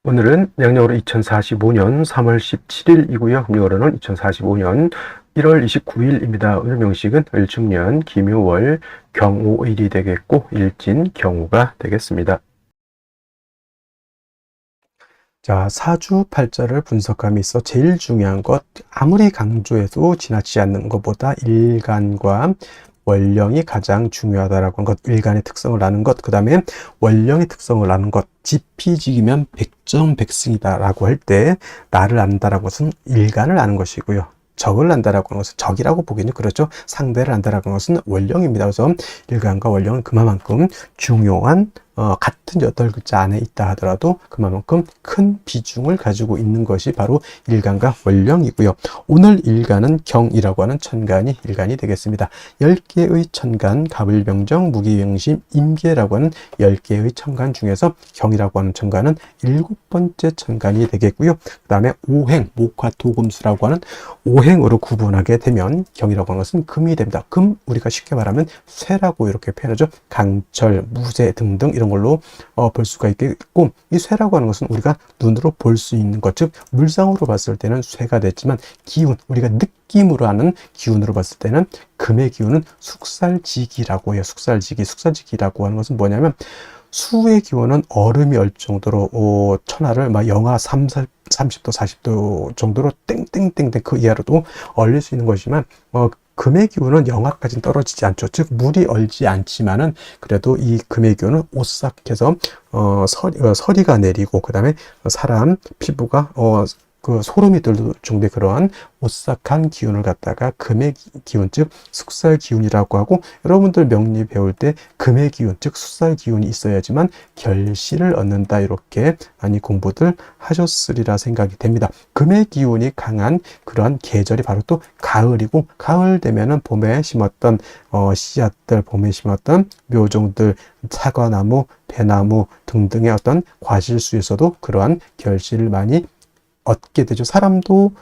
오늘은 양력으로 2045년 3월 17일이고요. 음력으로는 2045년 1월 29일입니다. 오늘 명식은 을축년, 김유월, 경오일이 되겠고 일진, 경우가 되겠습니다. 자, 사주팔자를 분석함에 있어 제일 중요한 것, 아무리 강조해도 지나치지 않는 것보다 일간과 원령이 가장 중요하다라고 하는 것, 일간의 특성을 아는 것, 그 다음에 원령의 특성을 아는 것, 지피지기면 백전백승이다라고 할 때 나를 안다라는 것은 일간을 아는 것이고요. 적을 안다라고 하는 것은 적이라고 보기는 그렇죠. 상대를 안다라고 하는 것은 원령입니다. 그래서 일간과 원령은 그만큼 중요한 같은 8글자 안에 있다 하더라도 그만큼 큰 비중을 가지고 있는 것이 바로 일간과 원령이고요. 오늘 일간은 경이라고 하는 천간이 일간이 되겠습니다. 10개의 천간, 갑을병정, 무기병심, 임계라고 하는 10개의 천간 중에서 경이라고 하는 천간은 7번째 천간이 되겠고요. 그 다음에 오행, 목화토금수라고 하는 오행으로 구분하게 되면 경이라고 하는 것은 금이 됩니다. 금, 우리가 쉽게 말하면 쇠라고 이렇게 표현하죠. 강철, 무쇠 등등 이런 걸로 볼 수가 있겠고, 이 쇠라고 하는 것은 우리가 눈으로 볼 수 있는 것, 즉 물상으로 봤을 때는 쇠가 됐지만 기운, 우리가 느낌으로 하는 기운으로 봤을 때는 금의 기운은 숙살지기라고 해요. 숙살지기라고 하는 것은 뭐냐면 수의 기온은 얼음이 얼 정도로 천하를 막 영하 30도 40도 정도로 땡땡땡땡 그 이하로도 얼릴 수 있는 것이지만 금의 기온은 영하까지는 떨어지지 않죠. 즉 물이 얼지 않지만은 그래도 이 금의 기온은 오싹해서 서리가 내리고 그 다음에 사람 피부가 그 소름이 들 정도의 그러한 오싹한 기운을 갖다가 금의 기운, 즉 숙살 기운이라고 하고, 여러분들 명리 배울 때 금의 기운, 즉 숙살 기운이 있어야지만 결실을 얻는다, 이렇게 많이 공부들 하셨으리라 생각이 됩니다. 금의 기운이 강한 그러한 계절이 바로 또 가을이고, 가을 되면은 봄에 심었던 씨앗들, 봄에 심었던 묘종들, 사과나무, 배나무 등등의 어떤 과실수에서도 그러한 결실을 많이 얻게 되죠. 사람도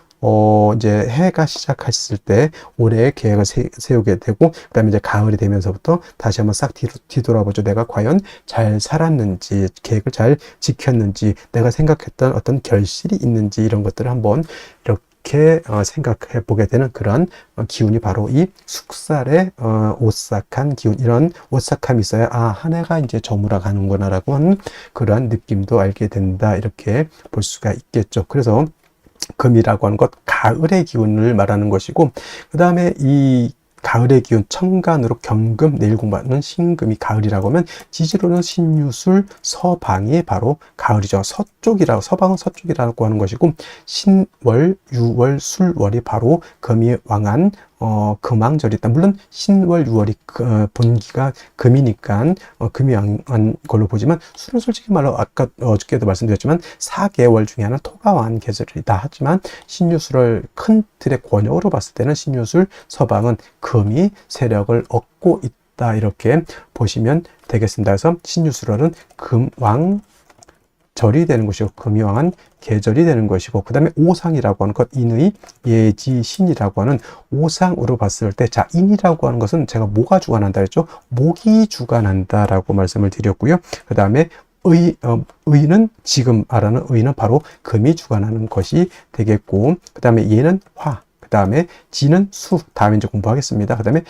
이제 해가 시작했을 때 올해의 계획을 세우게 되고, 그 다음에 이제 가을이 되면서부터 다시 한번 싹 뒤돌아보죠. 내가 과연 잘 살았는지, 계획을 잘 지켰는지, 내가 생각했던 어떤 결실이 있는지, 이런 것들을 한번 이렇게 생각해 보게 되는 그런 기운이 바로 이 숙살의 오싹한 기운, 이런 오싹함이 있어야 한 해가 이제 저물어 가는구나 라고 하는 그러한 느낌도 알게 된다, 이렇게 볼 수가 있겠죠. 그래서 금이라고 하는 것, 가을의 기운을 말하는 것이고, 그 다음에 이 가을의 기운, 천간으로 경금, 내일 공부하는 신금이 가을이라고 하면 지지로는 신유술, 서방이 바로 가을이죠. 서방은 서쪽이라고 하는 것이고, 신월, 유월, 술월이 바로 금이 왕한 금왕절이 있다. 물론 신월, 유월이 본기가 금이니까 금이 왕한 걸로 보지만, 술은 솔직히 말로 아까 어저께도 말씀드렸지만 4개월 중에 하나 토가 왕한 계절이다 하지만, 신유술을 큰 틀의 권역으로 봤을 때는 신유술, 서방은 금이 세력을 얻고 있다, 이렇게 보시면 되겠습니다. 그래서 신유술월은 금왕 절이 되는 것이고, 금이 왕한 계절이 되는 것이고, 그 다음에 오상이라고 하는 것, 인의 예지신이라고 하는 오상으로 봤을 때, 자, 인이라고 하는 것은 제가 뭐가 주관한다 했죠? 목이 주관한다라고 말씀을 드렸고요. 그 다음에 의는, 지금 말하는 의는 바로 금이 주관하는 것이 되겠고, 그 다음에 예는 화, 그 다음에 지는 수, 다음에 이제 공부하겠습니다. 그 다음에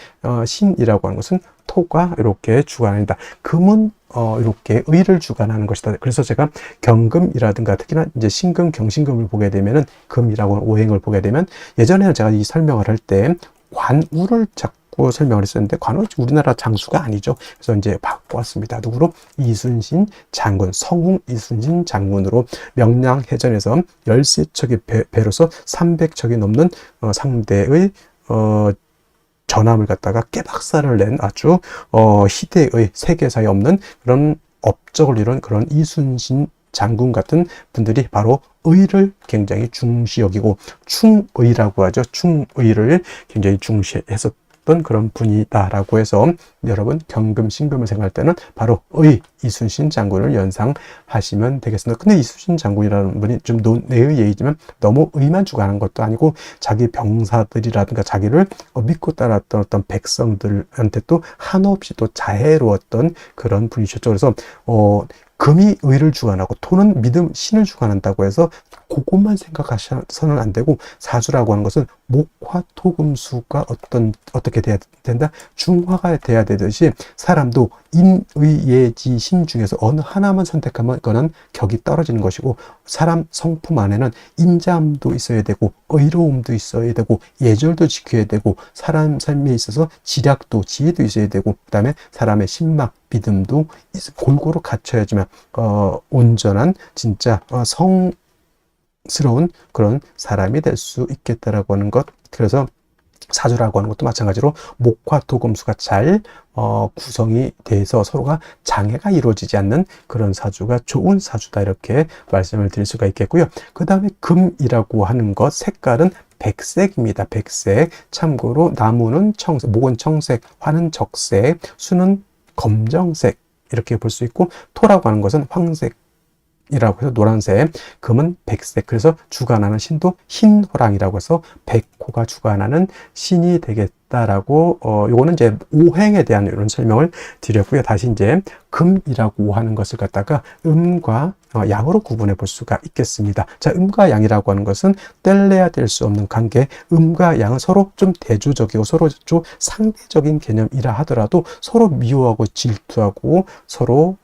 신이라고 하는 것은 토가 이렇게 주관한다. 금은 이렇게 의를 주관하는 것이다. 그래서 제가 경금이라든가 특히나 이제 신금, 경신금을 보게 되면은, 금이라고 하는 오행을 보게 되면, 예전에는 제가 이 설명을 할 때 관우를 자꾸 설명을 했었는데, 관우 우리나라 장수가 아니죠. 그래서 이제 바꿔왔습니다. 누구로? 이순신 장군, 성웅 이순신 장군으로 명량해전에서 13척의 배로서 300척이 넘는 상대의 전함을 갖다가 깨박살을 낸 아주 희대의, 세계사에 없는 그런 업적을 이룬 그런 이순신 장군 같은 분들이 바로 의를 굉장히 중시 여기고, 충의라고 하죠. 충의를 굉장히 중시했었던 그런 분이다라고 해서, 여러분 경금, 신금을 생각할 때는 바로 의, 이순신 장군을 연상하시면 되겠습니다. 근데 이순신 장군이라는 분이 좀 논외의 얘기지만 너무 의만 주관한 것도 아니고 자기 병사들이라든가 자기를 믿고 따랐던 어떤 백성들한테 또 한없이 또 자애로웠던 그런 분이셨죠. 그래서 금이 의를 주관하고 토는 믿음, 신을 주관한다고 해서 그것만 생각하셔서는 안 되고, 사주라고 하는 것은 목화 토금수가 어떻게 돼야 된다? 중화가 돼야 되듯이 사람도 인, 의, 예, 지, 신 중에서 어느 하나만 선택하면 그거는 격이 떨어지는 것이고, 사람 성품 안에는 인자함도 있어야 되고 의로움도 있어야 되고 예절도 지켜야 되고 사람 삶에 있어서 지략도 지혜도 있어야 되고 그 다음에 사람의 신막 믿음도 골고루 갖춰야지만 온전한 진짜 성스러운 그런 사람이 될 수 있겠다라고 하는 것. 그래서 사주라고 하는 것도 마찬가지로 목화 토금수가 잘 구성이 돼서 서로가 장애가 이루어지지 않는 그런 사주가 좋은 사주다, 이렇게 말씀을 드릴 수가 있겠고요. 그 다음에 금이라고 하는 것, 색깔은 백색입니다. 백색. 참고로 나무는 청색, 목은 청색, 화는 적색, 수는 검정색, 이렇게 볼 수 있고, 토라고 하는 것은 황색 이라고 해서 노란색, 금은 백색. 그래서 주관하는 신도 흰호랑이라고 해서 백호가 주관하는 신이 되겠다라고 요거는 이제 오행에 대한 이런 설명을 드렸고요. 다시 이제 금이라고 하는 것을 갖다가 음과 양으로 구분해 볼 수가 있겠습니다. 자, 음과 양이라고 하는 것은 뗄래야 뗄 수 없는 관계. 음과 양은 서로 좀 대조적이고 서로 좀 상대적인 개념이라 하더라도 서로 미워하고 질투하고 서로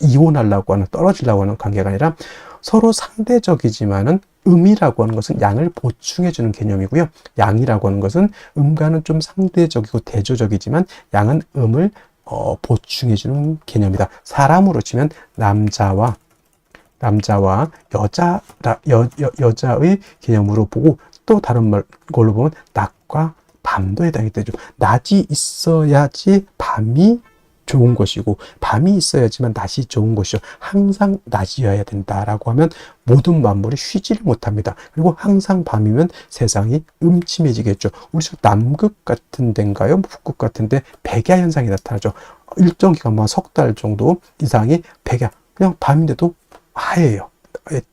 이혼하려고 하는, 떨어지려고 하는 관계가 아니라 서로 상대적이지만은 음이라고 하는 것은 양을 보충해주는 개념이고요. 양이라고 하는 것은 음과는 좀 상대적이고 대조적이지만 양은 음을 보충해주는 개념이다. 사람으로 치면 남자와 여자의 개념으로 보고, 또 다른 걸로 보면 낮과 밤도 해당이 되죠. 낮이 있어야지 밤이 좋은 것이고 밤이 있어야지만 낮이 좋은 것이죠. 항상 낮이어야 된다라고 하면 모든 만물이 쉬지를 못합니다. 그리고 항상 밤이면 세상이 음침해지겠죠. 우리 남극 같은 데인가요? 북극 같은 데 백야 현상이 나타나죠. 일정 기간만 석 달 정도 이상이 백야, 그냥 밤인데도 하얘요.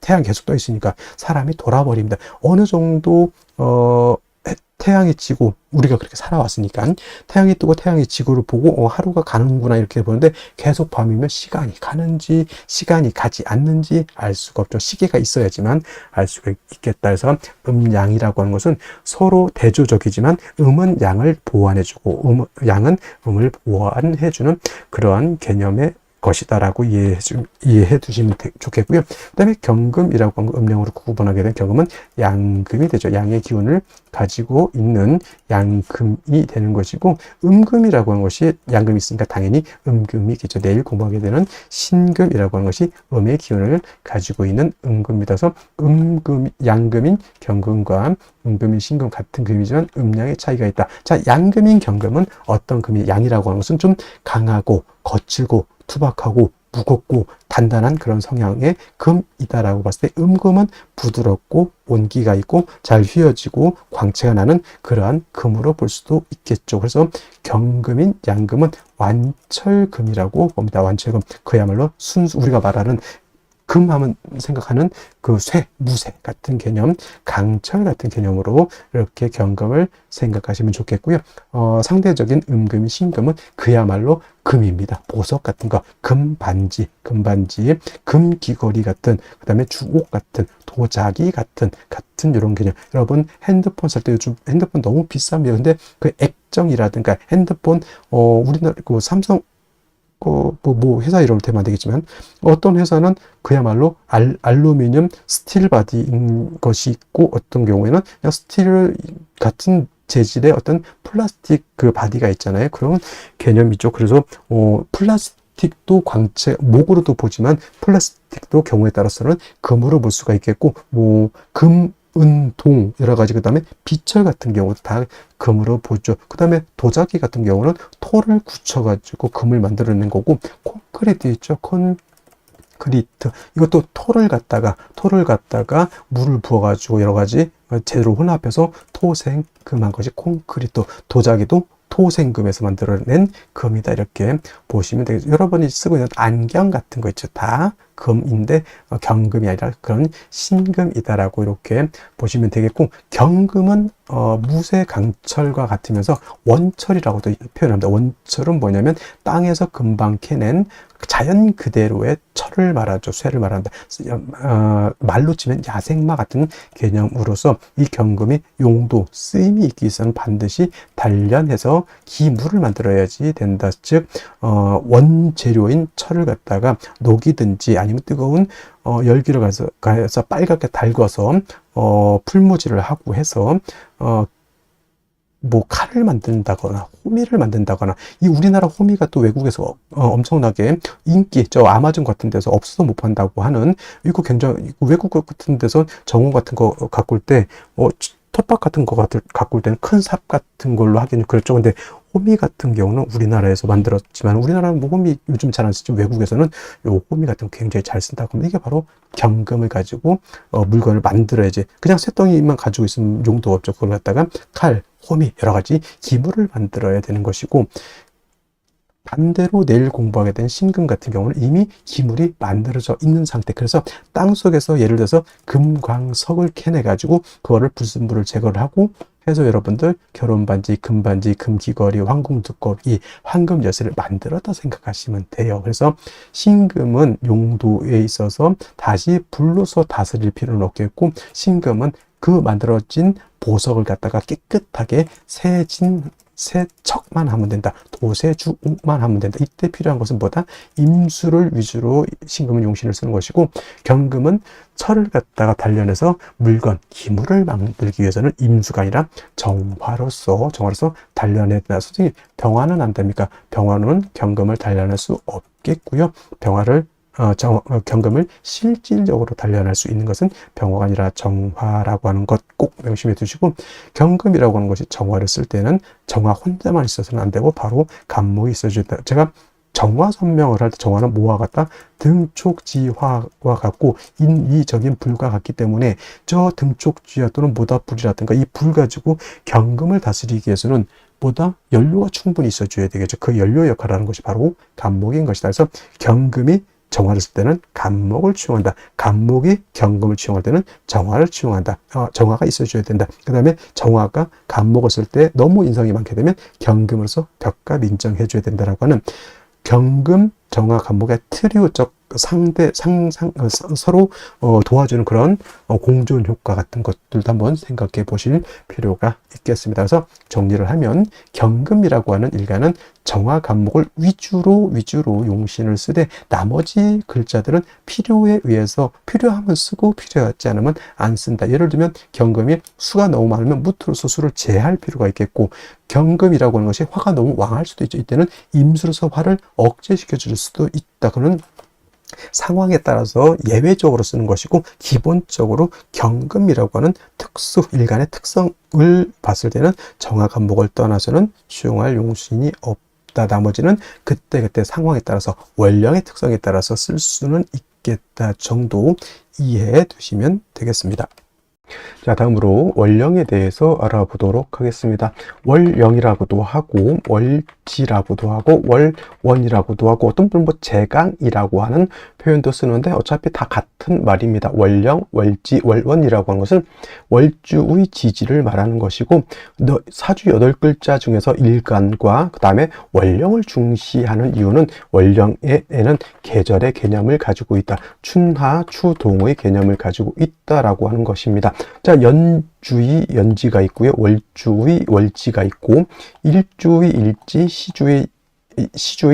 태양 계속 떠 있으니까 사람이 돌아버립니다. 어느 정도 태양이 지고, 우리가 그렇게 살아왔으니까 태양이 뜨고 태양이 지구를 보고 하루가 가는구나 이렇게 보는데, 계속 밤이면 시간이 가는지 시간이 가지 않는지 알 수가 없죠. 시계가 있어야지만 알 수가 있겠다 해서 음양이라고 하는 것은 서로 대조적이지만 음은 양을 보완해주고 양은 음을 보완해주는 그러한 개념의 것이다라고 이해해 두시면 좋겠고요. 그 다음에 경금이라고 하는 음령으로 구분하게 된 경금은 양금이 되죠. 양의 기운을 가지고 있는 양금이 되는 것이고, 음금이라고 하는 것이 양금이 있으니까 당연히 음금이겠죠. 내일 공부하게 되는 신금이라고 하는 것이 음의 기운을 가지고 있는 음금이라서 양금인 경금과 음금인 신금 같은 금이지만 음양의 차이가 있다. 자, 양금인 경금은 어떤 금이, 양이라고 하는 것은 좀 강하고 거칠고 투박하고 무겁고 단단한 그런 성향의 금이다라고 봤을 때, 음금은 부드럽고 온기가 있고 잘 휘어지고 광채가 나는 그러한 금으로 볼 수도 있겠죠. 그래서 경금인 양금은 완철금이라고 봅니다. 완철금, 그야말로 순수, 우리가 말하는 금하면 생각하는 그 무쇠 같은 개념, 강철 같은 개념으로 이렇게 경금을 생각하시면 좋겠고요. 상대적인 음금인 신금은 그야말로 금입니다. 보석 같은 거, 금반지, 금귀걸이 같은, 그 다음에 주옥 같은, 도자기 같은 이런 개념. 여러분 핸드폰 살 때 요즘 핸드폰 너무 비쌉니다. 근데 그 액정이라든가 핸드폰, 우리나라 그 삼성 회사 이름을 대면 안 되겠지만, 어떤 회사는 그야말로 알루미늄 스틸 바디인 것이 있고, 어떤 경우에는 그냥 스틸 같은 재질의 어떤 플라스틱 그 바디가 있잖아요. 그런 개념이죠. 그래서 플라스틱도 광채, 목으로도 보지만 플라스틱도 경우에 따라서는 금으로 볼 수가 있겠고, 은, 동 여러 가지, 그 다음에 비철 같은 경우도 다 금으로 보죠. 그 다음에 도자기 같은 경우는 토를 굳혀가지고 금을 만들어낸 거고, 콘크리트 있죠. 콘크리트, 이것도 토를 갖다가 물을 부어가지고 여러 가지 재료를 혼합해서 토생 금한 것이 콘크리트. 도자기도 토생금에서 만들어낸 금이다. 이렇게 보시면 되겠죠. 여러분이 쓰고 있는 안경 같은 거 있죠. 다 금인데 경금이 아니라 그런 신금이다라고 이렇게 보시면 되겠고, 경금은 무쇠강철과 같으면서 원철이라고도 표현합니다. 원철은 뭐냐면 땅에서 금방 캐낸 자연 그대로의 철을 말하죠. 쇠를 말한다. 말로 치면 야생마 같은 개념으로서 이 경금이 용도, 쓰임이 있기 위해서는 반드시 단련해서 기물을 만들어야지 된다. 즉 원재료인 철을 갖다가 녹이든지 아니면 뜨거운 열기를 가서 빨갛게 달궈서 풀무질을 하고 해서 뭐 칼을 만든다거나 호미를 만든다거나, 이 우리나라 호미가 또 외국에서 엄청나게 인기 있죠. 아마존 같은 데서 없어서 못 판다고 하는, 이거 굉장히 외국 같은 데서 정원 같은 거 가꿀 때 텃밭 같은 거 가꿀 때는 큰 삽 같은 걸로 하기는 그렇죠. 근데 호미 같은 경우는 우리나라에서 만들었지만, 우리나라는 뭐 호미 요즘 잘 안 쓰지, 외국에서는 요 호미 같은 거 굉장히 잘 쓴다고 하면, 이게 바로 경금을 가지고 물건을 만들어야지. 그냥 쇳덩이만 가지고 있으면 용도가 없죠. 그걸 갖다가 칼, 호미, 여러 가지 기물을 만들어야 되는 것이고, 반대로 내일 공부하게 된 신금 같은 경우는 이미 기물이 만들어져 있는 상태. 그래서 땅 속에서 예를 들어서 금광석을 캐내 가지고 그거를 불순물을 제거를 하고 해서 여러분들 결혼반지, 금반지, 금귀걸이, 황금두꺼비, 황금 열쇠를 만들었다 생각하시면 돼요. 그래서 신금은 용도에 있어서 다시 불로서 다스릴 필요는 없겠고, 신금은 그 만들어진 보석을 갖다가 깨끗하게 세척만 하면 된다. 도세주옥만 하면 된다. 이때 필요한 것은 뭐다? 임수를 위주로 신금은 용신을 쓰는 것이고, 경금은 철을 갖다가 단련해서 물건, 기물을 만들기 위해서는 임수가 아니라 정화로서 단련해야 된다. 솔직히 병화는 안 됩니까? 병화는 경금을 단련할 수 없겠고요. 경금을 실질적으로 단련할 수 있는 것은 병화가 아니라 정화라고 하는 것 꼭 명심해 두시고, 경금이라고 하는 것이 정화를 쓸 때는 정화 혼자만 있어서는 안 되고 바로 간목이 있어줘야 된다. 제가 정화 설명을 할 때 정화는 뭐와 같다? 등촉지화와 같고 인위적인 불과 같기 때문에, 저 등촉지화 또는 모닥불이라든가 이 불 가지고 경금을 다스리기 위해서는 보다 연료가 충분히 있어줘야 되겠죠. 그 연료 역할을 하는 것이 바로 간목인 것이다. 그래서 경금이 정화를 쓸 때는 간목을 취용한다. 간목이 경금을 취용할 때는 정화를 취용한다. 정화가 있어줘야 된다. 그 다음에 정화가 간목을 쓸 때 너무 인성이 많게 되면 경금으로서 벽값 인정해줘야 된다라고 하는, 경금, 정화, 간목의 트리오적 서로 도와주는 그런 공존 효과 같은 것들도 한번 생각해 보실 필요가 있겠습니다. 그래서 정리를 하면, 경금이라고 하는 일가는 정화, 간목을 위주로 용신을 쓰되, 나머지 글자들은 필요에 의해서 필요하면 쓰고 필요하지 않으면 안 쓴다. 예를 들면 경금이 수가 너무 많으면 무토로서 수를 제할 필요가 있겠고, 경금이라고 하는 것이 화가 너무 왕할 수도 있죠. 이때는 임수로서 화를 억제시켜 줄 수도 있다. 그는 상황에 따라서 예외적으로 쓰는 것이고, 기본적으로 경금이라고 하는 일간의 특성을 봤을 때는 정화, 간목을 떠나서는 수용할 용신이 없다. 나머지는 그때그때 상황에 따라서, 원령의 특성에 따라서 쓸 수는 있겠다 정도 이해해 두시면 되겠습니다. 자, 다음으로 월령에 대해서 알아보도록 하겠습니다. 월령이라고도 하고 월지라고도 하고 월원이라고도 하고, 어떤 분은 뭐 제강이라고 하는 표현도 쓰는데 어차피 다 같은 말입니다. 월령, 월지, 월원이라고 하는 것은 월주의 지지를 말하는 것이고, 사주 8글자 중에서 일간과 그 다음에 월령을 중시하는 이유는, 월령에는 계절의 개념을 가지고 있다. 춘하, 추동의 개념을 가지고 있다라고 하는 것입니다. 자, 연주의 연지가 있고요. 월주의 월지가 있고, 일주의 일지, 시주의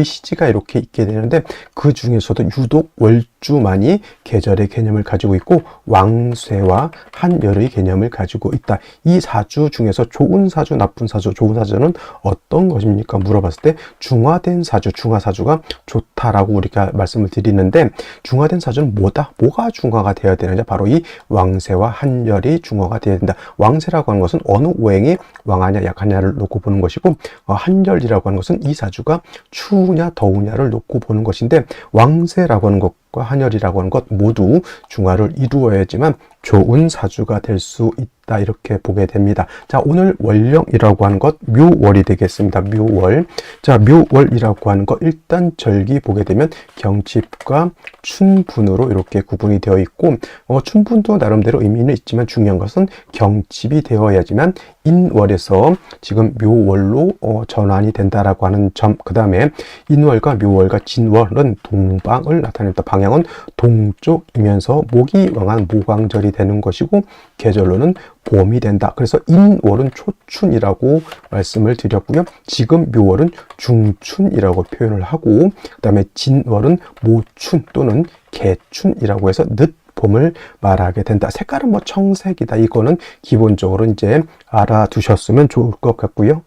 시지가 이렇게 있게 되는데, 그 중에서도 유독 월주만이 계절의 개념을 가지고 있고 왕쇠와 한열의 개념을 가지고 있다. 이 사주 중에서 좋은 사주, 나쁜 사주, 좋은 사주는 어떤 것입니까? 물어봤을 때 중화된 사주, 중화사주가 좋다라고 우리가 말씀을 드리는데, 중화된 사주는 뭐가 중화가 되어야 되느냐? 바로 이 왕쇠와 한열이 중화가 되어야 된다. 왕쇠라고 하는 것은 어느 오행이 왕하냐 약하냐를 놓고 보는 것이고, 한열이라고 하는 것은 이 사주가 추우냐 더우냐를 놓고 보는 것인데, 왕쇠라고 하는 것과 한열이라고 하는 것 모두 중화를 이루어야지만 좋은 사주가 될 수 있다, 이렇게 보게 됩니다. 자, 오늘 월령이라고 하는 것 묘월이 되겠습니다. 묘월. 자, 묘월이라고 하는 것 일단 절기 보게 되면 경칩과 춘분으로 이렇게 구분이 되어 있고, 춘분도 나름대로 의미는 있지만 중요한 것은 경칩이 되어야지만 인월에서 지금 묘월로 전환이 된다라고 하는 점. 그 다음에 인월과 묘월과 진월은 동방을 나타냅니다. 방향은 동쪽이면서 목이 왕한 모광절이 되는 것이고, 계절로는 봄이 된다. 그래서 인월은 초춘이라고 말씀을 드렸고요. 지금 묘월은 중춘이라고 표현을 하고, 그 다음에 진월은 모춘 또는 개춘이라고 해서 늦봄을 말하게 된다. 색깔은 뭐 청색이다. 이거는 기본적으로 이제 알아두셨으면 좋을 것 같고요.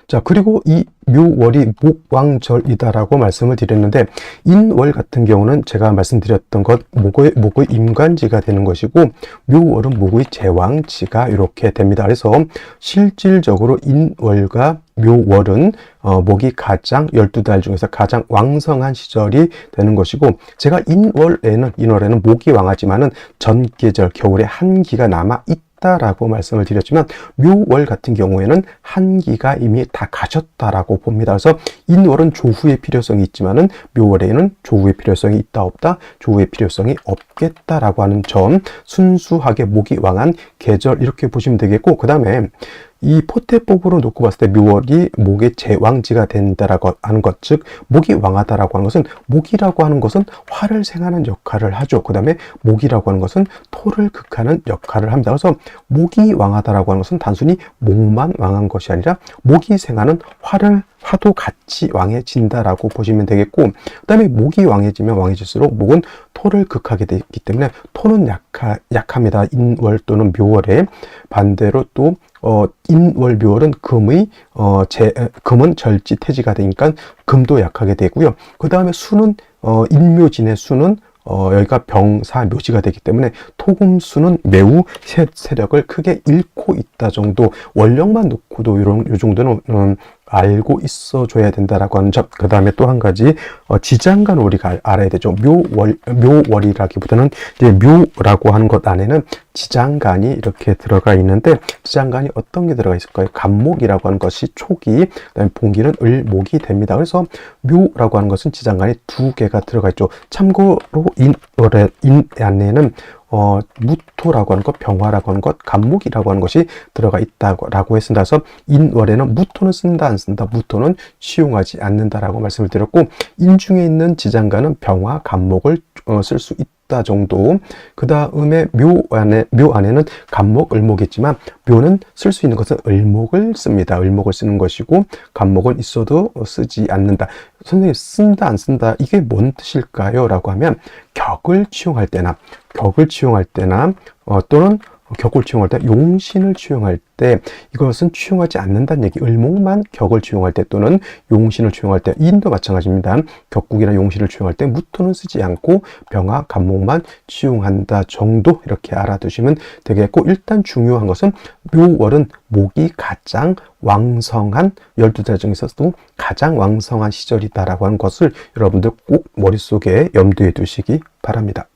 자, 그리고 이 묘월이 목왕절이다라고 말씀을 드렸는데, 인월 같은 경우는 제가 말씀드렸던 것 목의 임관지가 되는 것이고, 묘월은 목의 제왕지가 이렇게 됩니다. 그래서 실질적으로 인월과 묘월은 목이 가장 12달 중에서 가장 왕성한 시절이 되는 것이고, 제가 인월에는 목이 왕하지만은 전계절 겨울에 한기가 남아 라고 말씀을 드렸지만, 묘월 같은 경우에는 한기가 이미 다 가셨다라고 봅니다. 그래서 인월은 조후의 필요성이 있지만은 묘월에는 조후의 필요성이 있다 없다, 조후의 필요성이 없겠다라고 하는 점, 순수하게 목이 왕한 계절 이렇게 보시면 되겠고, 그 다음에 이 포태법으로 놓고 봤을 때 묘월이 목의 제왕지가 된다라고 하는 것, 즉 목이 왕하다라고 하는 것은, 목이라고 하는 것은 화를 생하는 역할을 하죠. 그 다음에 목이라고 하는 것은 토를 극하는 역할을 합니다. 그래서 목이 왕하다라고 하는 것은 단순히 목만 왕한 것이 아니라 목이 생하는 화도 같이 왕해진다라고 보시면 되겠고, 그 다음에 목이 왕해지면 왕해질수록 목은 토를 극하게 되기 때문에 토는 약합니다. 인월 또는 묘월에. 반대로 또 인월 묘월은 금은 절지태지가 되니까 금도 약하게 되고요. 그 다음에 수는 인묘진의 수는 여기가 병사 묘지가 되기 때문에 토금수는 매우 세력을 크게 잃고 있다 정도, 원령만 놓고도 요 정도는 알고 있어 줘야 된다라고 하는 점. 그 다음에 또 한 가지, 지장간을 우리가 알아야 되죠. 묘월이라기보다는 이제 묘라고 하는 것 안에는 지장간이 이렇게 들어가 있는데, 지장간이 어떤 게 들어가 있을까요? 간목이라고 하는 것이 초기, 그다음에 봉기는 을목이 됩니다. 그래서 묘라고 하는 것은 지장간이 2개가 들어가 있죠. 참고로 인 안에는 무토라고 하는 것, 병화라고 하는 것, 간목이라고 하는 것이 들어가 있다고 했습니다. 그래서 인월에는 무토는 쓴다 안 쓴다, 무토는 취용하지 않는다라고 말씀을 드렸고, 인중에 있는 지장간은 병화, 간목을 쓸 수 있다 정도. 그 다음에 묘 안에는 간목, 을목이 있지만 묘는 쓸 수 있는 것은 을목을 씁니다. 을목을 쓰는 것이고, 간목은 있어도 쓰지 않는다. 선생님, 쓴다 안 쓴다, 이게 뭔 뜻일까요? 라고 하면, 격을 취용할 때나 또는 격을 취용할 때, 용신을 취용할 때 이것은 취용하지 않는다는 얘기. 을목만 격을 취용할 때 또는 용신을 취용할 때, 인도 마찬가지입니다. 격국이나 용신을 취용할 때 무토는 쓰지 않고 병화, 간목만 취용한다 정도, 이렇게 알아두시면 되겠고, 일단 중요한 것은 묘월은 목이 가장 왕성한, 12달 중에서도 가장 왕성한 시절이다라고 하는 것을 여러분들 꼭 머릿속에 염두에 두시기 바랍니다.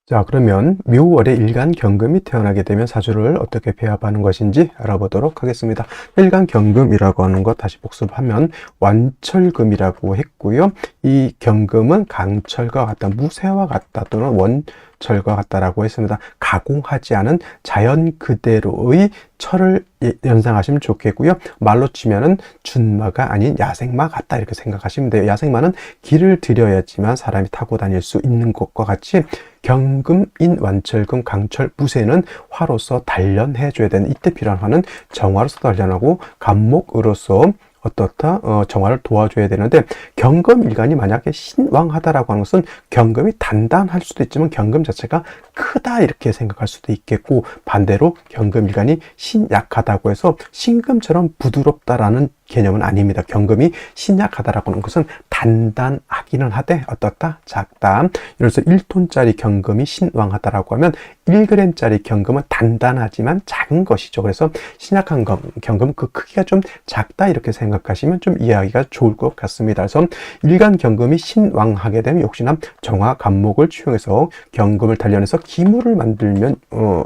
자, 그러면 묘월에 일간경금이 태어나게 되면 사주를 어떻게 배합하는 것인지 알아보도록 하겠습니다. 일간경금이라고 하는 것 다시 복습하면 완철금이라고 했고요. 이 경금은 강철과 같다, 무쇠와 같다 또는 원철과 같다라고 했습니다. 가공하지 않은 자연 그대로의 철을 연상하시면 좋겠고요. 말로 치면은 준마가 아닌 야생마 같다, 이렇게 생각하시면 돼요. 야생마는 길을 들여야지만 사람이 타고 다닐 수 있는 것과 같이, 경금인 완철금, 강철, 무쇠는 화로서 단련해줘야 되는, 이때 필요한 화는 정화로서 단련하고 간목으로서 어떻다? 정화를 도와줘야 되는데, 경금일간이 만약에 신왕하다라고 하는 것은 경금이 단단할 수도 있지만 경금 자체가 크다, 이렇게 생각할 수도 있겠고, 반대로 경금일간이 신약하다고 해서 신금처럼 부드럽다라는 개념은 아닙니다. 경금이 신약하다라고 하는 것은 단단하기는 하되 어떻다? 작다. 예를 들어서 1톤짜리 경금이 신왕하다라고 하면 1g짜리 경금은 단단하지만 작은 것이죠. 그래서 신약한 경금은 그 크기가 좀 작다 이렇게 생각하시면 좀 이해하기가 좋을 것 같습니다. 그래서 일간 경금이 신왕하게 되면 역시나 정화 간목을 취용해서 경금을 단련해서 기물을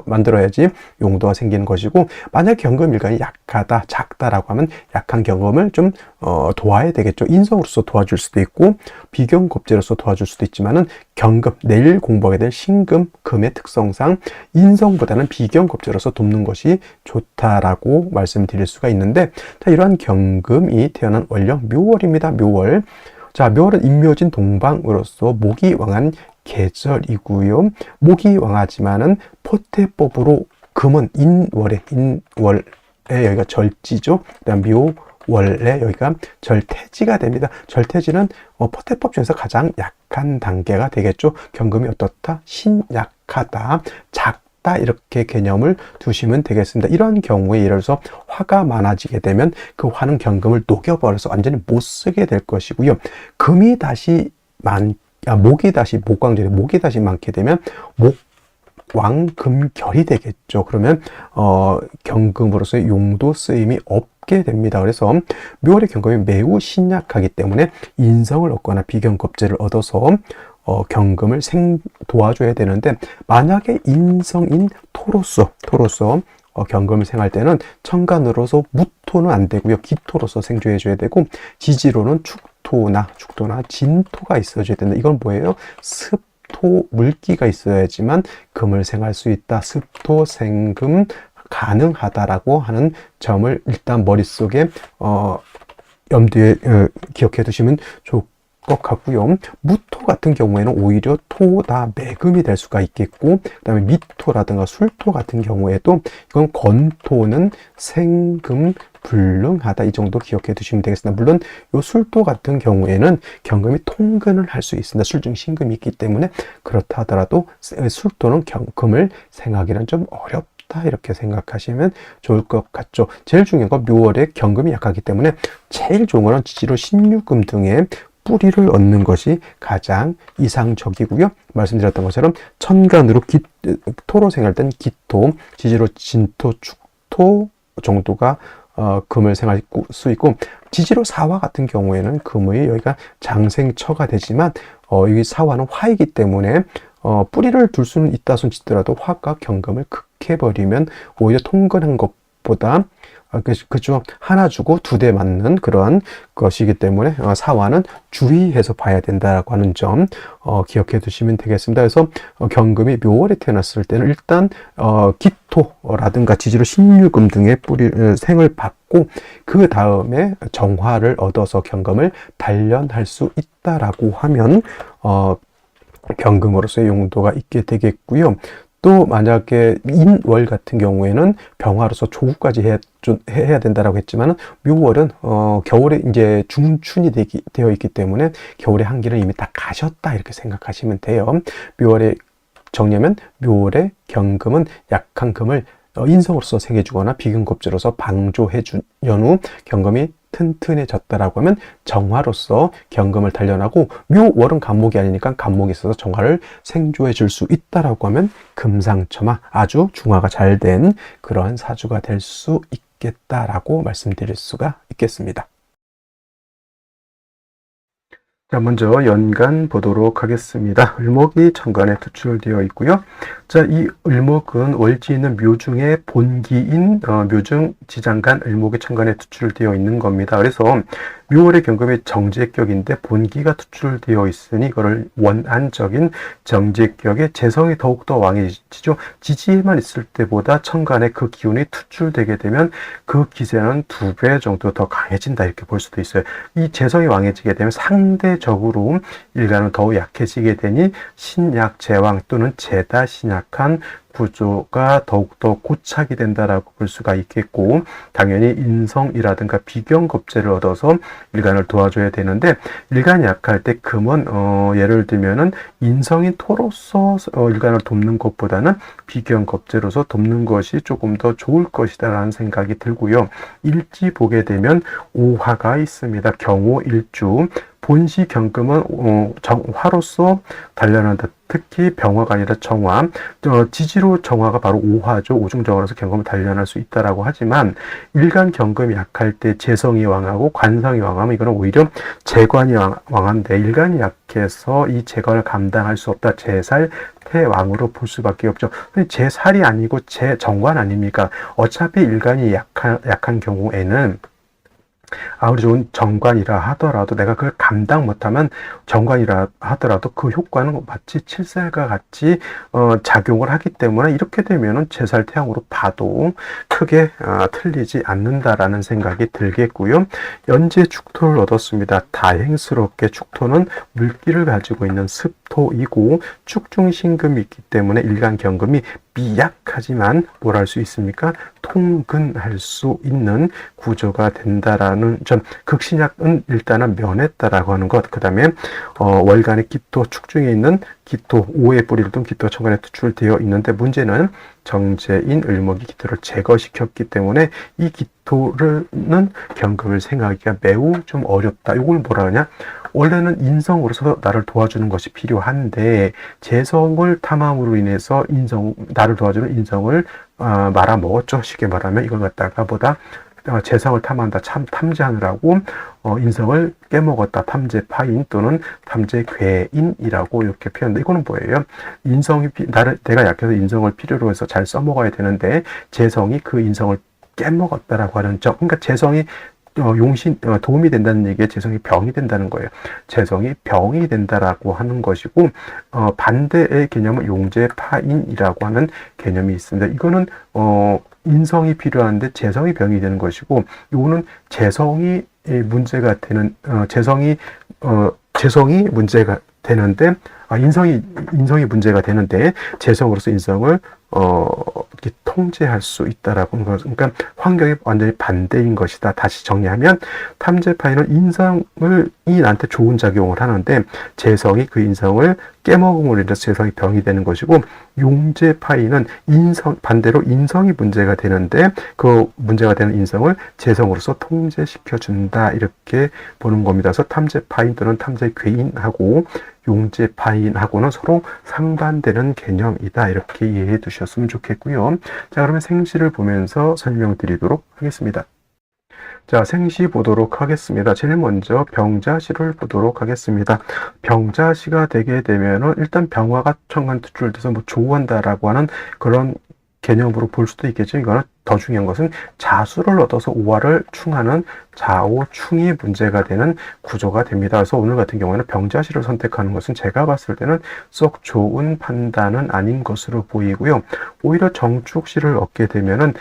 만들어야지 용도가 생기는 것이고, 만약 경금 일간이 약하다, 작다라고 하면 약한 경금을 좀 도와야 되겠죠. 인성으로서 도와줄 수도 있고 비경겁제로서 도와줄 수도 있지만은 경금, 내일 공부하게 될 신금, 금의 특성상 인성보다는 비경겁제로서 돕는 것이 좋다라고 말씀드릴 수가 있는데, 자, 이러한 경금이 태어난 월령 묘월입니다. 묘월. 자, 묘월은 인묘진 동방으로서 목이 왕한 계절이고요. 목이 왕하지만은 포태법으로 금은 인월에 여기가 절지죠. 그다음 묘월에 여기가 절태지가 됩니다. 절태지는 포태법 중에서 가장 약한 단계가 되겠죠. 경금이 어떻다? 신약하다, 작다 이렇게 개념을 두시면 되겠습니다. 이런 경우에 예를 들어서 화가 많아지게 되면 그 화는 경금을 녹여버려서 완전히 못 쓰게 될 것이고요. 금이 다시 목이 다시 목광절에 목이 다시 많게 되면 목왕금결이 되겠죠. 그러면 경금으로서의 용도 쓰임이 없게 됩니다. 그래서 묘월의 경금이 매우 신약하기 때문에 인성을 얻거나 비경겁제를 얻어서 경금을 도와줘야 되는데, 만약에 인성인 토로서 경금을 생할 때는 천간으로서 무토는 안 되고요. 기토로서 생조해 줘야 되고, 지지로는 축토나 진토가 있어줘야 된다. 이건 뭐예요? 습토 물기가 있어야지만 금을 생할 수 있다. 습토 생금 가능하다라고 하는 점을 일단 머릿속에 염두에 기억해 두시면 좋을 것 같고요. 무토 같은 경우에는 오히려 토다 매금이 될 수가 있겠고, 그 다음에 미토라든가 술토 같은 경우에도 이건 건토는 생금 불능하다, 이 정도 기억해 두시면 되겠습니다. 물론 이 술토 같은 경우에는 경금이 통근을 할 수 있습니다. 술중 신금이 있기 때문에. 그렇다 하더라도 술토는 금을 생하기는 좀 어렵다 이렇게 생각하시면 좋을 것 같죠. 제일 중요한 건 묘월에 경금이 약하기 때문에 제일 좋은 거는 지지로 신유금 등의 뿌리를 얻는 것이 가장 이상적이고요. 말씀드렸던 것처럼 천간으로 토로 생할 땐 기토, 지지로 진토, 축토 정도가 금을 생할 수 있고, 지지로 사화 같은 경우에는 금의 여기가 장생처가 되지만 여기 사화는 화이기 때문에 뿌리를 둘 수는 있다 손치더라도 화가 경금을 극해버리면 오히려 통근한 것보다 그죠, 하나 주고 두 대 맞는 그러한 것이기 때문에 사화는 주의해서 봐야 된다라고 하는 점 기억해 두시면 되겠습니다. 그래서 경금이 묘월에 태어났을 때는 일단 기토라든가 지지로 신유금 등의 생을 받고, 그 다음에 정화를 얻어서 경금을 단련할 수 있다라고 하면 경금으로서의 용도가 있게 되겠고요. 또 만약에 인월 같은 경우에는 병화로서 조구까지 해야 된다라고 했지만, 묘월은 겨울에 이제 중춘이 되어 있기 때문에 겨울의 한기는 이미 다 가셨다 이렇게 생각하시면 돼요. 묘월에 정리하면 묘월의 경금은 약한 금을 인성으로서 생해주거나 비근겁제로서 방조해준 연후 경금이 튼튼해졌다라고 하면 정화로서 경금을 단련하고, 묘월은 간목이 아니니까 간목이 있어서 정화를 생조해 줄 수 있다라고 하면 금상첨화, 아주 중화가 잘 된 그러한 사주가 될 수 있겠다라고 말씀드릴 수가 있겠습니다. 자, 먼저 연간 보도록 하겠습니다. 을목이 천간에 투출되어 있고요. 자, 이 을목은 월지있는 묘중의 본기인 묘중 지장간 을목이 천간에 투출되어 있는 겁니다. 그래서 묘월의 경금이 정제격인데 본기가 투출되어 있으니 이거를 원한적인 정제격의 재성이 더욱더 왕해지죠. 지지에만 있을 때보다 천간에 그 기운이 투출되게 되면 그 기세는 2배 정도 더 강해진다 이렇게 볼 수도 있어요. 이 재성이 왕해지게 되면 상대적으로 일간은 더욱 약해지게 되니 신약 제왕 또는 제다 신약한 구조가 더욱더 고착이 된다라고 볼 수가 있겠고, 당연히 인성이라든가 비견겁제를 얻어서 일간을 도와줘야 되는데, 일간이 약할 때 금은 예를 들면은 인성인 토로서 일간을 돕는 것보다는 비견겁제로서 돕는 것이 조금 더 좋을 것이다라는 생각이 들고요. 일지 보게 되면 오화가 있습니다. 경오 일주. 본시 경금은 화로서 단련한다. 특히 병화가 아니라 정화, 지지로 정화가 바로 오화죠. 오중정화로서 경금을 단련할 수 있다라고 하지만, 일간 경금이 약할 때 재성이 왕하고 관성이 왕하면 이거는 오히려 재관이 왕한데, 일간이 약해서 이 재관을 감당할 수 없다. 재살 태왕으로 볼 수밖에 없죠. 근데 재살이 아니고 재정관 아닙니까? 어차피 일간이 약한 경우에는 아무리 좋은 정관이라 하더라도 내가 그걸 감당 못하면, 정관이라 하더라도 그 효과는 마치 칠살과 같이 작용을 하기 때문에, 이렇게 되면은 제살태양으로 봐도 크게 틀리지 않는다라는 생각이 들겠고요. 연재 축토를 얻었습니다. 다행스럽게 축토는 물기를 가지고 있는 습토이고 축중신금이 있기 때문에 일간 경금이 미약하지만 뭘 할 수 있습니까? 통근할 수 있는 구조가 된다라는 점. 극신약은 일단은 면했다라고 하는 것. 그 다음에 월간의 기토 축중에 있는 기토 5의 뿌리를 둔 기토가 천간에 투출되어 있는데, 문제는 정제인 을목이 기토를 제거시켰기 때문에 이 기토는 경금을 생각하기가 매우 좀 어렵다. 이걸 뭐라 하냐? 원래는 인성으로서 나를 도와주는 것이 필요한데, 재성을 탐함으로 인해서 나를 도와주는 인성을 말아먹었죠. 쉽게 말하면 이걸 갖다가 보다 재성을 탐한다, 탐지하느라고 인성을 깨먹었다, 탐재파인 또는 탐재괴인이라고 이렇게 표현한다. 이거는 뭐예요? 내가 약해서 인성을 필요로 해서 잘 써먹어야 되는데, 재성이 그 인성을 깨먹었다라고 하는 점. 그러니까 재성이 도움이 된다는 얘기에 재성이 병이 된다는 거예요. 재성이 병이 된다라고 하는 것이고, 반대의 개념은 용재파인이라고 하는 개념이 있습니다. 이거는 인성이 필요한데 재성이 병이 되는 것이고, 이거는 재성이 문제가 되는, 재성이 문제가 되는데, 인성이 문제가 되는데, 재성으로서 인성을 이렇게 통제할 수 있다라고 하는 것. 그러니까 환경이 완전히 반대인 것이다. 다시 정리하면, 탐재파이는 인성이 나한테 좋은 작용을 하는데, 재성이 그 인성을 깨먹음으로 인해서 재성이 병이 되는 것이고, 용재파이는 반대로 인성이 문제가 되는데, 그 문제가 되는 인성을 재성으로서 통제시켜준다. 이렇게 보는 겁니다. 그래서 탐재파인 또는 탐재괴인하고 용재파인하고는 서로 상반되는 개념이다. 이렇게 이해해 두셨으면 좋겠고요. 자, 그러면 생시를 보면서 설명드리도록 하겠습니다. 자, 생시 보도록 하겠습니다. 제일 먼저 병자시를 보도록 하겠습니다. 병자시가 되게 되면은 일단 병화가 천간 투출돼서 조우한다라고 하는 그런 개념으로 볼 수도 있겠죠. 이거는 더 중요한 것은 자수를 얻어서 오화를 충하는 자오충이 문제가 되는 구조가 됩니다. 그래서 오늘 같은 경우에는 병자시를 선택하는 것은 제가 봤을 때는 썩 좋은 판단은 아닌 것으로 보이고요. 오히려 정축시를 얻게 되면은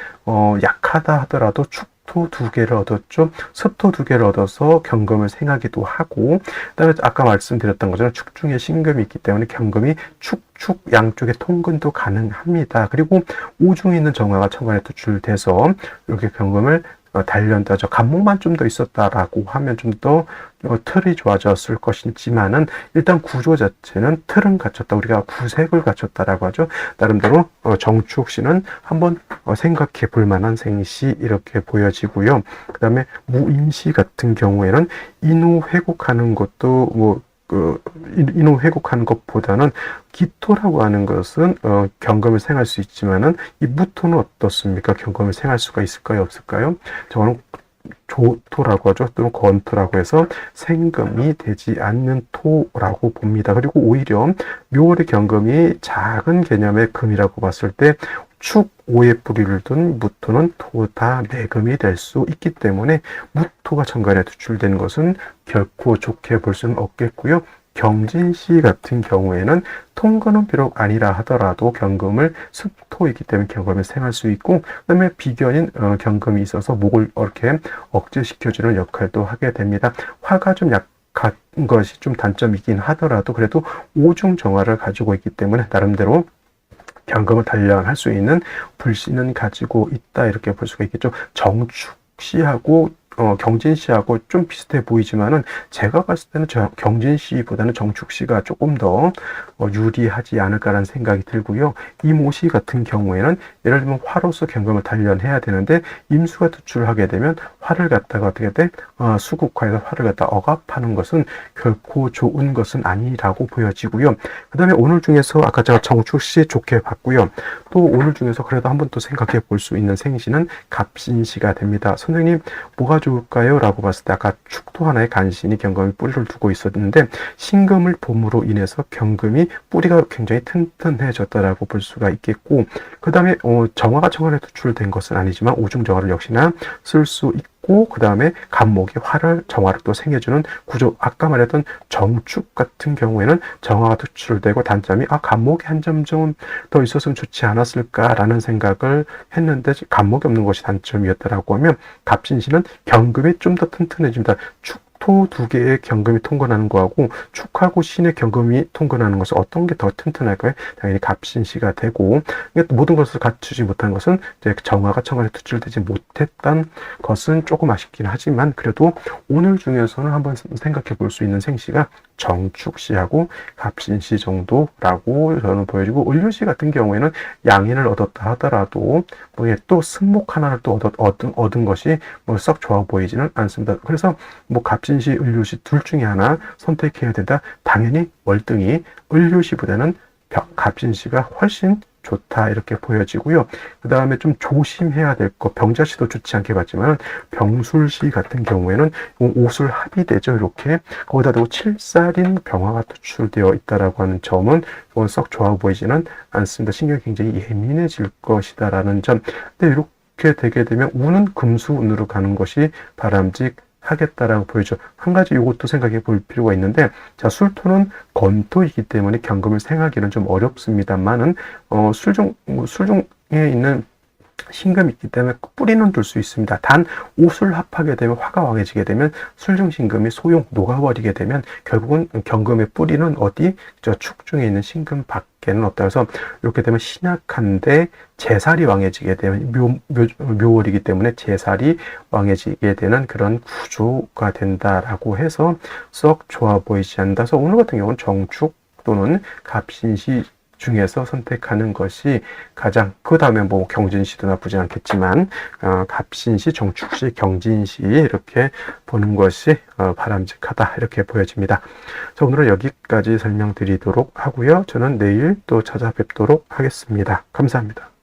약하다 하더라도 축토 2개를 얻었죠. 습토 2개를 얻어서 경금을 생하기도 하고, 그다음에 아까 말씀드렸던 것처럼 축중에 신금이 있기 때문에 경금이 축축 양쪽에 통근도 가능합니다. 그리고 오중에 있는 정화가 천간에 투출돼서 이렇게 경금을 단련되죠. 간목만 좀 더 있었다라고 하면 좀 더 틀이 좋아졌을 것이지만은, 일단 구조 자체는 틀은 갖췄다. 우리가 구색을 갖췄다라고 하죠. 나름대로 정축시는 한번 생각해 볼 만한 생시 이렇게 보여지고요. 그 다음에 무인시 같은 경우에는 인후 회곡하는 것도 인후 회곡하는 것보다는 기토라고 하는 것은 경금을 생할 수 있지만은, 이 무토는 어떻습니까? 경금을 생할 수가 있을까요? 없을까요? 저거는 조토라고 하죠. 또는 건토라고 해서 생금이 되지 않는 토라고 봅니다. 그리고 오히려 묘월의 경금이 작은 개념의 금이라고 봤을 때 축 5의 뿌리를 둔 무토는 토다 매금이 될 수 있기 때문에, 무토가 천간에 투출된 것은 결코 좋게 볼 수는 없겠고요. 경진시 같은 경우에는 통근은 비록 아니라 하더라도 경금을 습토이기 때문에 경금을 생할 수 있고, 그 다음에 비견인 경금이 있어서 목을 이렇게 억제시켜주는 역할도 하게 됩니다. 화가 좀 약한 것이 좀 단점이긴 하더라도 그래도 오중 정화를 가지고 있기 때문에 나름대로 경금을 단련할 수 있는 불신은 가지고 있다 이렇게 볼 수가 있겠죠. 정축시하고 경진시하고 좀 비슷해 보이지만은 제가 봤을 때는 경진시보다는 정축시가 조금 더 유리하지 않을까라는 생각이 들고요. 이모시 같은 경우에는 예를 들면 화로서 경금을 단련해야 되는데 임수가 투출하게 되면 화를 갖다가 어떻게 돼? 수국화해서 화를 갖다 억압하는 것은 결코 좋은 것은 아니라고 보여지고요. 그 다음에 오늘 중에서 아까 제가 정축시 좋게 봤고요. 또 오늘 중에서 그래도 한번 또 생각해 볼 수 있는 생시는 갑신시가 됩니다. 선생님 뭐가 좋을까요? 라고 봤을 때 아까 축토 하나의 간신히 경금이 뿌리를 두고 있었는데 신금을 봄으로 인해서 경금이 뿌리가 굉장히 튼튼해졌다라고 볼 수가 있겠고 그 다음에 정화가 정화에 투출된 것은 아니지만 오중정화를 역시나 쓸 수 있고 그 다음에 간목이 정화를 또 생겨주는 구조 아까 말했던 정축 같은 경우에는 정화가 투출되고 단점이 간목이 한 점 좀 더 있었으면 좋지 않았을까라는 생각을 했는데 간목이 없는 것이 단점이었다라고 하면 갑신시는 경금이 좀 더 튼튼해집니다. 축토 두 개의 경금이 통근하는 거하고 축하고 신의 경금이 통근하는 것은 어떤 게 더 튼튼할까요? 당연히 갑신시가 되고 모든 것을 갖추지 못한 것은 이제 정화가 정화에 투출되지 못했던 것은 조금 아쉽긴 하지만 그래도 오늘 중에서는 한번 생각해 볼 수 있는 생시가 정축시하고 갑신시 정도라고 저는 보여지고 을류시 같은 경우에는 양인을 얻었다 하더라도 또 승목 하나를 또 얻은 것이 썩 좋아 보이지는 않습니다. 그래서 갑신시, 을류시 둘 중에 하나 선택해야 된다. 당연히 월등히 을류시보다는 갑신시가 훨씬 좋다 이렇게 보여지고요. 그 다음에 좀 조심해야 될 것, 병자시도 좋지 않게 봤지만 병술시 같은 경우에는 옷을 합의되죠. 이렇게 거기다 대고 칠살인 병화가 투출되어 있다라고 하는 점은 썩 좋아 보이지는 않습니다. 신경이 굉장히 예민해질 것이다라는 점. 근데 이렇게 되게 되면 운은 금수운으로 가는 것이 바람직하겠다라고 보여죠. 한 가지 이것도 생각해 볼 필요가 있는데, 자, 술토는 건토이기 때문에 경금을 생하기는 좀 어렵습니다만은, 술중에 있는 신금이 있기 때문에 뿌리는 둘 수 있습니다. 단 옷을 합하게 되면 화가 왕해지게 되면 술중신금이 소용 녹아버리게 되면 결국은 경금의 뿌리는 어디? 축 중에 있는 신금 밖에는 없다. 그래서 이렇게 되면 신약한데 재살이 왕해지게 되면 묘월이기 때문에 재살이 왕해지게 되는 그런 구조가 된다라고 해서 썩 좋아 보이지 않는다. 그래서 오늘 같은 경우는 정축 또는 갑신시 중에서 선택하는 것이 가장, 그 다음에 경진시도 나쁘지 않겠지만 갑신시, 정축시, 경진시 이렇게 보는 것이 바람직하다 이렇게 보여집니다. 자, 오늘은 여기까지 설명드리도록 하고요. 저는 내일 또 찾아뵙도록 하겠습니다. 감사합니다.